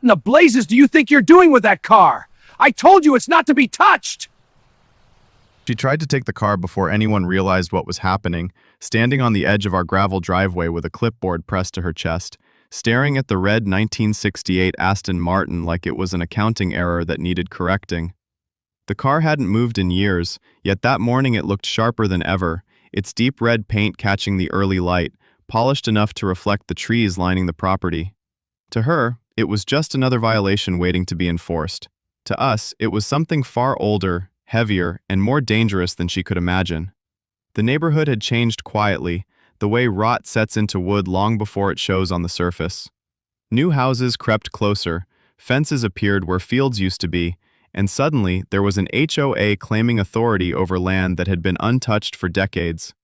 in the blazes do you think you're doing with that car? I told you it's not to be touched! She tried to take the car before anyone realized what was happening, standing on the edge of our gravel driveway with a clipboard pressed to her chest, staring at the red 1968 Aston Martin like it was an accounting error that needed correcting. The car hadn't moved in years, yet that morning it looked sharper than ever, its deep red paint catching the early light, polished enough to reflect the trees lining the property. To her, it was just another violation waiting to be enforced. To us, it was something far older, heavier, and more dangerous than she could imagine. The neighborhood had changed quietly, the way rot sets into wood long before it shows on the surface. New houses crept closer, fences appeared where fields used to be, and suddenly there was an HOA claiming authority over land that had been untouched for decades.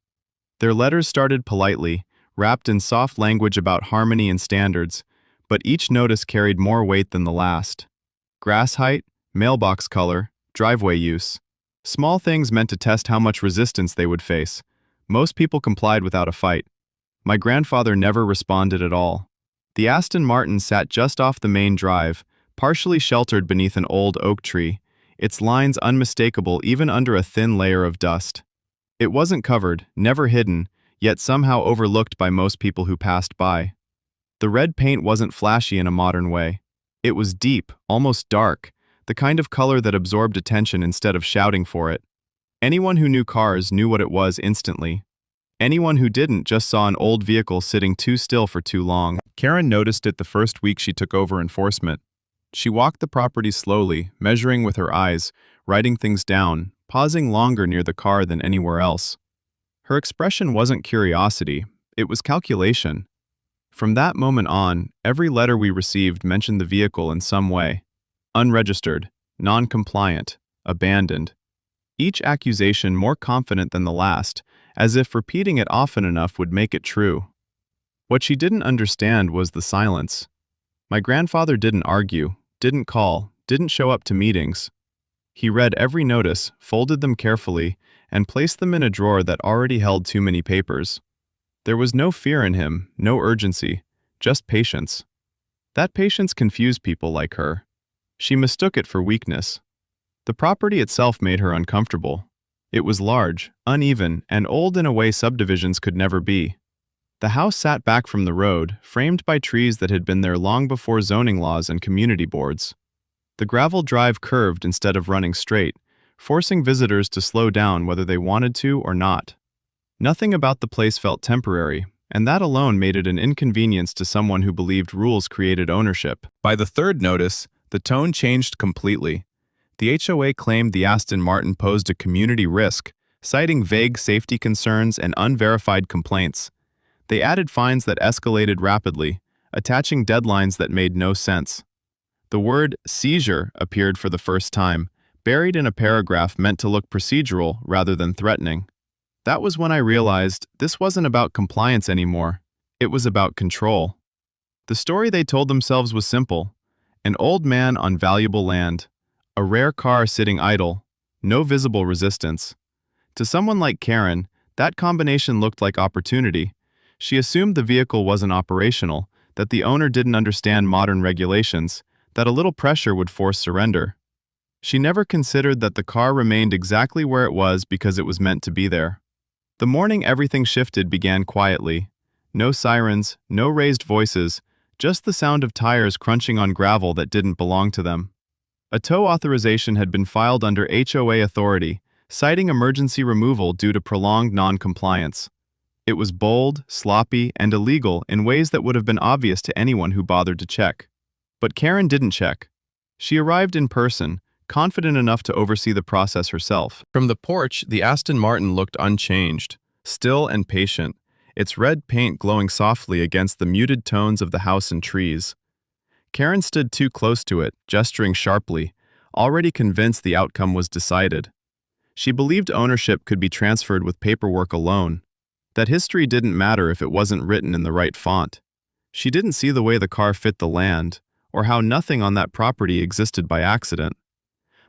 Their letters started politely, wrapped in soft language about harmony and standards, but each notice carried more weight than the last. Grass height, mailbox color, driveway use. Small things meant to test how much resistance they would face. Most people complied without a fight. My grandfather never responded at all. The Aston Martin sat just off the main drive, partially sheltered beneath an old oak tree, its lines unmistakable even under a thin layer of dust. It wasn't covered, never hidden, yet somehow overlooked by most people who passed by. The red paint wasn't flashy in a modern way. It was deep, almost dark, the kind of color that absorbed attention instead of shouting for it. Anyone who knew cars knew what it was instantly. Anyone who didn't just saw an old vehicle sitting too still for too long. Karen noticed it the first week she took over enforcement. She walked the property slowly, measuring with her eyes, writing things down, pausing longer near the car than anywhere else. Her expression wasn't curiosity, it was calculation. From that moment on, every letter we received mentioned the vehicle in some way. Unregistered, non-compliant, abandoned. Each accusation more confident than the last, as if repeating it often enough would make it true. What she didn't understand was the silence. My grandfather didn't argue, didn't call, didn't show up to meetings. He read every notice, folded them carefully, and placed them in a drawer that already held too many papers. There was no fear in him, no urgency, just patience. That patience confused people like her. She mistook it for weakness. The property itself made her uncomfortable. It was large, uneven, and old in a way subdivisions could never be. The house sat back from the road, framed by trees that had been there long before zoning laws and community boards. The gravel drive curved instead of running straight, forcing visitors to slow down whether they wanted to or not. Nothing about the place felt temporary, and that alone made it an inconvenience to someone who believed rules created ownership. By the third notice, the tone changed completely. The HOA claimed the Aston Martin posed a community risk, citing vague safety concerns and unverified complaints. They added fines that escalated rapidly, attaching deadlines that made no sense. The word seizure appeared for the first time, buried in a paragraph meant to look procedural rather than threatening. That was when I realized this wasn't about compliance anymore. It was about control. The story they told themselves was simple. An old man on valuable land. A rare car sitting idle. No visible resistance. To someone like Karen, that combination looked like opportunity. She assumed the vehicle wasn't operational, that the owner didn't understand modern regulations, that a little pressure would force surrender. She never considered that the car remained exactly where it was because it was meant to be there. The morning everything shifted began quietly. No sirens, no raised voices, just the sound of tires crunching on gravel that didn't belong to them. A tow authorization had been filed under HOA authority, citing emergency removal due to prolonged non-compliance. It was bold, sloppy, and illegal in ways that would have been obvious to anyone who bothered to check. But Karen didn't check. She arrived in person, confident enough to oversee the process herself. From the porch, the Aston Martin looked unchanged, still and patient, its red paint glowing softly against the muted tones of the house and trees. Karen stood too close to it, gesturing sharply, already convinced the outcome was decided. She believed ownership could be transferred with paperwork alone, that history didn't matter if it wasn't written in the right font. She didn't see the way the car fit the land, or how nothing on that property existed by accident.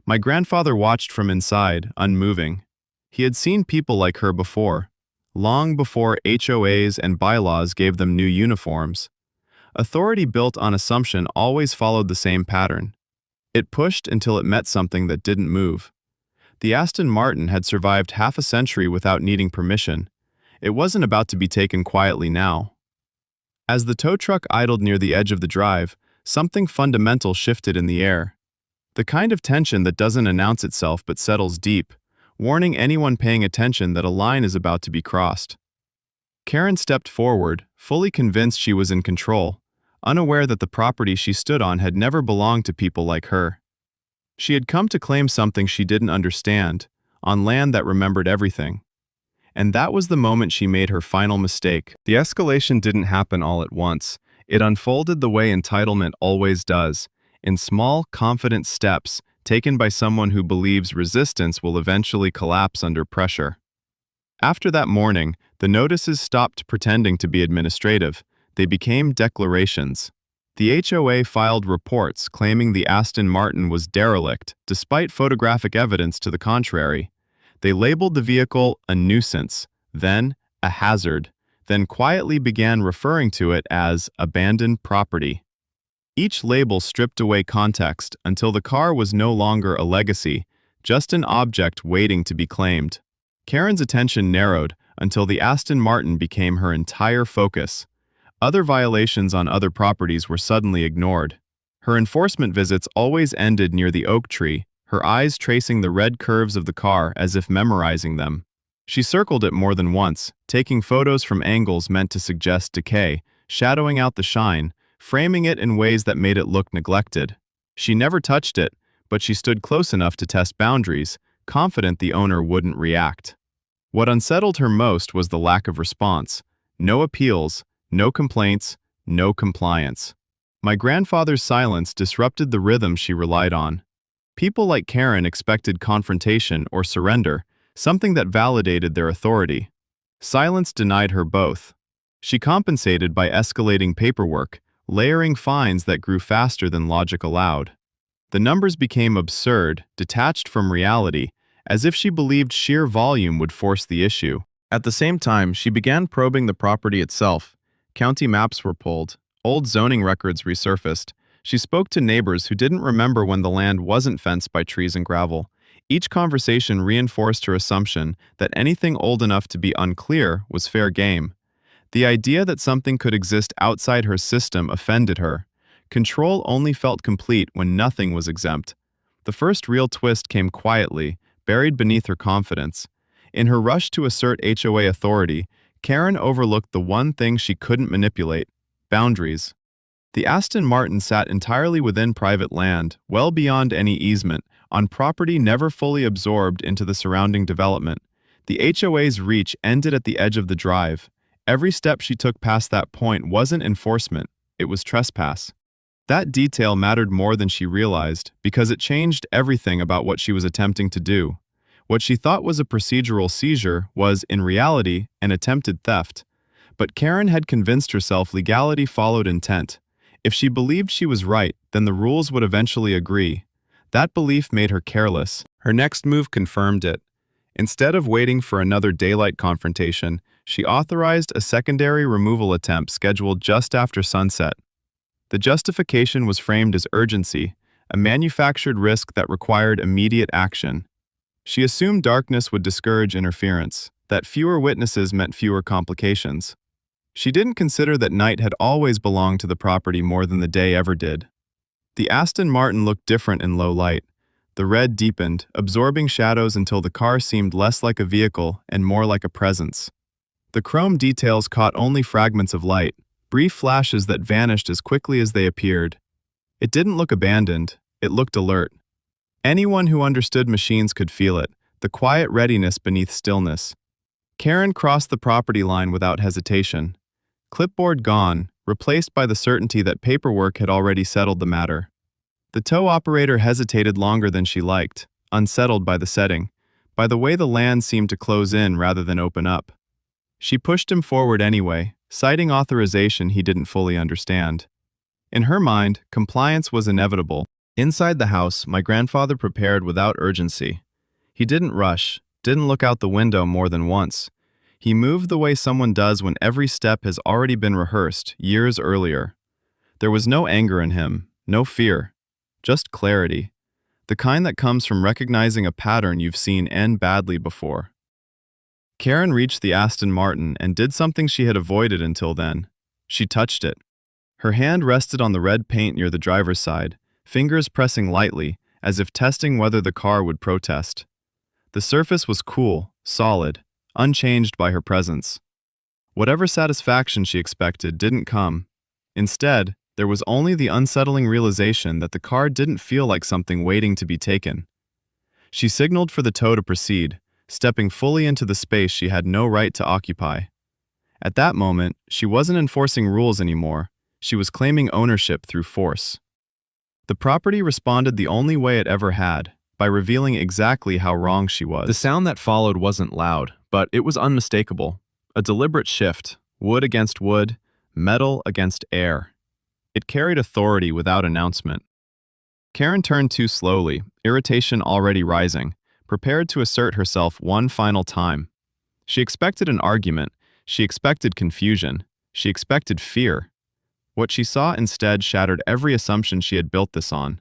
My grandfather watched from inside, unmoving. He had seen people like her before, long before HOAs and bylaws gave them new uniforms. Authority built on assumption always followed the same pattern. It pushed until it met something that didn't move. The Aston Martin had survived half a century without needing permission. It wasn't about to be taken quietly now. As the tow truck idled near the edge of the drive, something fundamental shifted in the air. The kind of tension that doesn't announce itself but settles deep, warning anyone paying attention that a line is about to be crossed. Karen stepped forward, fully convinced she was in control, unaware that the property she stood on had never belonged to people like her. She had come to claim something she didn't understand, on land that remembered everything. And that was the moment she made her final mistake. The escalation didn't happen all at once. It unfolded the way entitlement always does, in small, confident steps taken by someone who believes resistance will eventually collapse under pressure. After that morning, the notices stopped pretending to be administrative. They became declarations. The HOA filed reports claiming the Aston Martin was derelict, despite photographic evidence to the contrary. They labeled the vehicle a nuisance, then a hazard, then quietly began referring to it as abandoned property. Each label stripped away context until the car was no longer a legacy, just an object waiting to be claimed. Karen's attention narrowed until the Aston Martin became her entire focus. Other violations on other properties were suddenly ignored. Her enforcement visits always ended near the oak tree, her eyes tracing the red curves of the car as if memorizing them. She circled it more than once, taking photos from angles meant to suggest decay, shadowing out the shine, framing it in ways that made it look neglected. She never touched it, but she stood close enough to test boundaries, confident the owner wouldn't react. What unsettled her most was the lack of response. No appeals, no complaints, no compliance. My grandfather's silence disrupted the rhythm she relied on. People like Karen expected confrontation or surrender, something that validated their authority. Silence denied her both. She compensated by escalating paperwork, layering fines that grew faster than logic allowed. The numbers became absurd, detached from reality, as if she believed sheer volume would force the issue. At the same time, she began probing the property itself. County maps were pulled, old zoning records resurfaced. She spoke to neighbors who didn't remember when the land wasn't fenced by trees and gravel. Each conversation reinforced her assumption that anything old enough to be unclear was fair game. The idea that something could exist outside her system offended her. Control only felt complete when nothing was exempt. The first real twist came quietly, buried beneath her confidence. In her rush to assert HOA authority, Karen overlooked the one thing she couldn't manipulate: boundaries. The Aston Martin sat entirely within private land, well beyond any easement, on property never fully absorbed into the surrounding development. The HOA's reach ended at the edge of the drive. Every step she took past that point wasn't enforcement, it was trespass. That detail mattered more than she realized, because it changed everything about what she was attempting to do. What she thought was a procedural seizure was, in reality, an attempted theft. But Karen had convinced herself legality followed intent. If she believed she was right, then the rules would eventually agree. That belief made her careless. Her next move confirmed it. Instead of waiting for another daylight confrontation, she authorized a secondary removal attempt scheduled just after sunset. The justification was framed as urgency, a manufactured risk that required immediate action. She assumed darkness would discourage interference, that fewer witnesses meant fewer complications. She didn't consider that night had always belonged to the property more than the day ever did. The Aston Martin looked different in low light. The red deepened, absorbing shadows until the car seemed less like a vehicle and more like a presence. The chrome details caught only fragments of light, brief flashes that vanished as quickly as they appeared. It didn't look abandoned, it looked alert. Anyone who understood machines could feel it, the quiet readiness beneath stillness. Karen crossed the property line without hesitation. Clipboard gone, replaced by the certainty that paperwork had already settled the matter. The tow operator hesitated longer than she liked, unsettled by the setting, by the way the land seemed to close in rather than open up. She pushed him forward anyway, citing authorization he didn't fully understand. In her mind, compliance was inevitable. Inside the house, my grandfather prepared without urgency. He didn't rush, didn't look out the window more than once. He moved the way someone does when every step has already been rehearsed, years earlier. There was no anger in him, no fear, just clarity, the kind that comes from recognizing a pattern you've seen end badly before. Karen reached the Aston Martin and did something she had avoided until then. She touched it. Her hand rested on the red paint near the driver's side, fingers pressing lightly, as if testing whether the car would protest. The surface was cool, solid, unchanged by her presence. Whatever satisfaction she expected didn't come. Instead, there was only the unsettling realization that the car didn't feel like something waiting to be taken. She signaled for the tow to proceed, stepping fully into the space she had no right to occupy. At that moment, she wasn't enforcing rules anymore. She was claiming ownership through force. The property responded the only way it ever had, by revealing exactly how wrong she was. The sound that followed wasn't loud, but it was unmistakable. A deliberate shift, wood against wood, metal against air. It carried authority without announcement. Karen turned too slowly, irritation already rising, prepared to assert herself one final time. She expected an argument, she expected confusion, she expected fear. What she saw instead shattered every assumption she had built this on.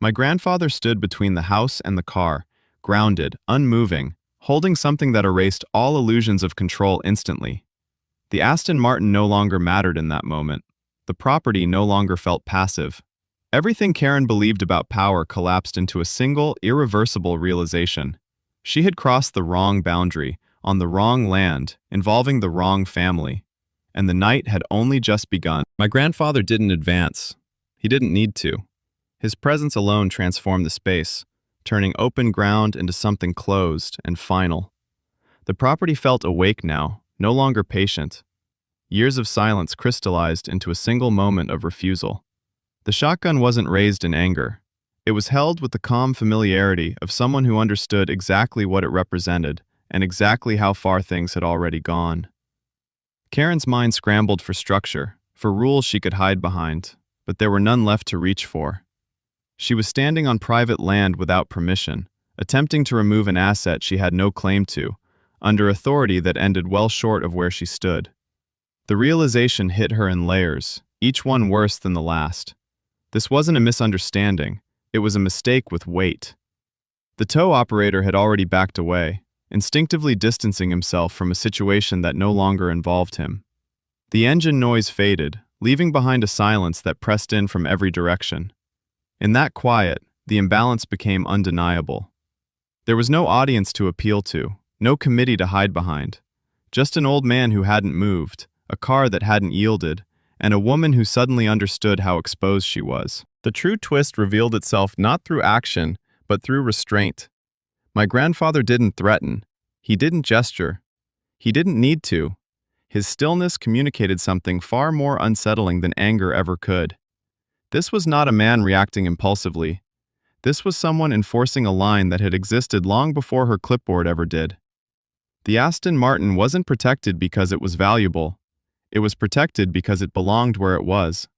My grandfather stood between the house and the car, grounded, unmoving, holding something that erased all illusions of control instantly. The Aston Martin no longer mattered in that moment. The property no longer felt passive. Everything Karen believed about power collapsed into a single, irreversible realization. She had crossed the wrong boundary, on the wrong land, involving the wrong family. And the night had only just begun. My grandfather didn't advance. He didn't need to. His presence alone transformed the space, turning open ground into something closed and final. The property felt awake now, no longer patient. Years of silence crystallized into a single moment of refusal. The shotgun wasn't raised in anger. It was held with the calm familiarity of someone who understood exactly what it represented and exactly how far things had already gone. Karen's mind scrambled for structure, for rules she could hide behind, but there were none left to reach for. She was standing on private land without permission, attempting to remove an asset she had no claim to, under authority that ended well short of where she stood. The realization hit her in layers, each one worse than the last. This wasn't a misunderstanding, it was a mistake with weight. The tow operator had already backed away, instinctively distancing himself from a situation that no longer involved him. The engine noise faded, leaving behind a silence that pressed in from every direction. In that quiet, the imbalance became undeniable. There was no audience to appeal to, no committee to hide behind. Just an old man who hadn't moved, a car that hadn't yielded, and a woman who suddenly understood how exposed she was. The true twist revealed itself not through action, but through restraint. My grandfather didn't threaten. He didn't gesture. He didn't need to. His stillness communicated something far more unsettling than anger ever could. This was not a man reacting impulsively. This was someone enforcing a line that had existed long before her clipboard ever did. The Aston Martin wasn't protected because it was valuable. It was protected because it belonged where it was.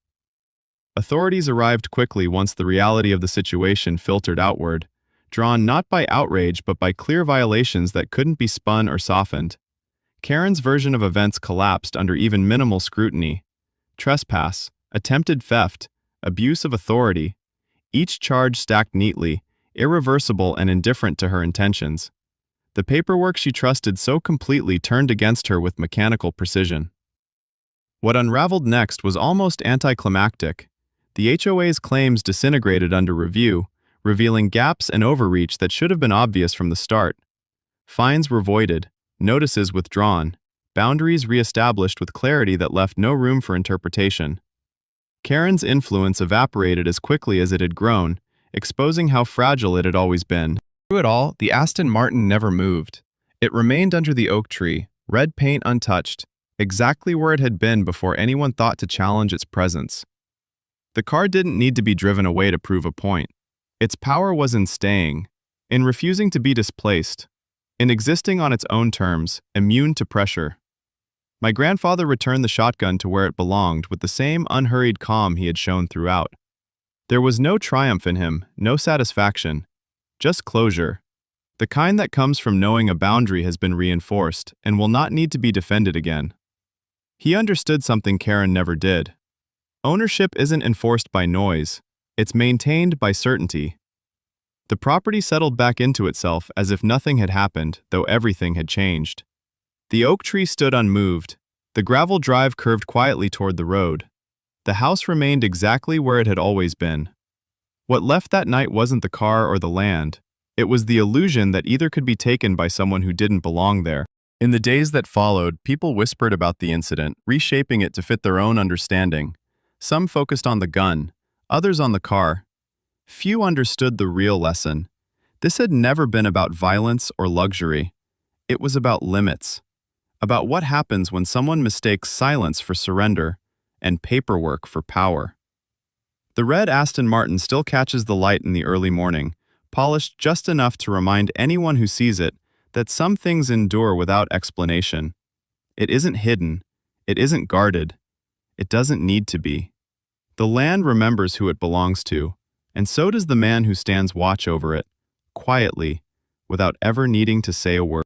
Authorities arrived quickly once the reality of the situation filtered outward, drawn not by outrage but by clear violations that couldn't be spun or softened. Karen's version of events collapsed under even minimal scrutiny. Trespass, attempted theft, abuse of authority, each charge stacked neatly, irreversible and indifferent to her intentions. The paperwork she trusted so completely turned against her with mechanical precision. What unraveled next was almost anticlimactic. The HOA's claims disintegrated under review, revealing gaps and overreach that should have been obvious from the start. Fines were voided, notices withdrawn, boundaries re-established with clarity that left no room for interpretation. Karen's influence evaporated as quickly as it had grown, exposing how fragile it had always been. Through it all, the Aston Martin never moved. It remained under the oak tree, red paint untouched, exactly where it had been before anyone thought to challenge its presence. The car didn't need to be driven away to prove a point. Its power was in staying, in refusing to be displaced, in existing on its own terms, immune to pressure. My grandfather returned the shotgun to where it belonged with the same unhurried calm he had shown throughout. There was no triumph in him, no satisfaction, just closure, the kind that comes from knowing a boundary has been reinforced and will not need to be defended again. He understood something Karen never did. Ownership isn't enforced by noise, it's maintained by certainty. The property settled back into itself as if nothing had happened, though everything had changed. The oak tree stood unmoved. The gravel drive curved quietly toward the road. The house remained exactly where it had always been. What left that night wasn't the car or the land. It was the illusion that either could be taken by someone who didn't belong there. In the days that followed, people whispered about the incident, reshaping it to fit their own understanding. Some focused on the gun, others on the car. Few understood the real lesson. This had never been about violence or luxury. It was about limits. About what happens when someone mistakes silence for surrender and paperwork for power. The red Aston Martin still catches the light in the early morning, polished just enough to remind anyone who sees it that some things endure without explanation. It isn't hidden. It isn't guarded. It doesn't need to be. The land remembers who it belongs to, and so does the man who stands watch over it, quietly, without ever needing to say a word.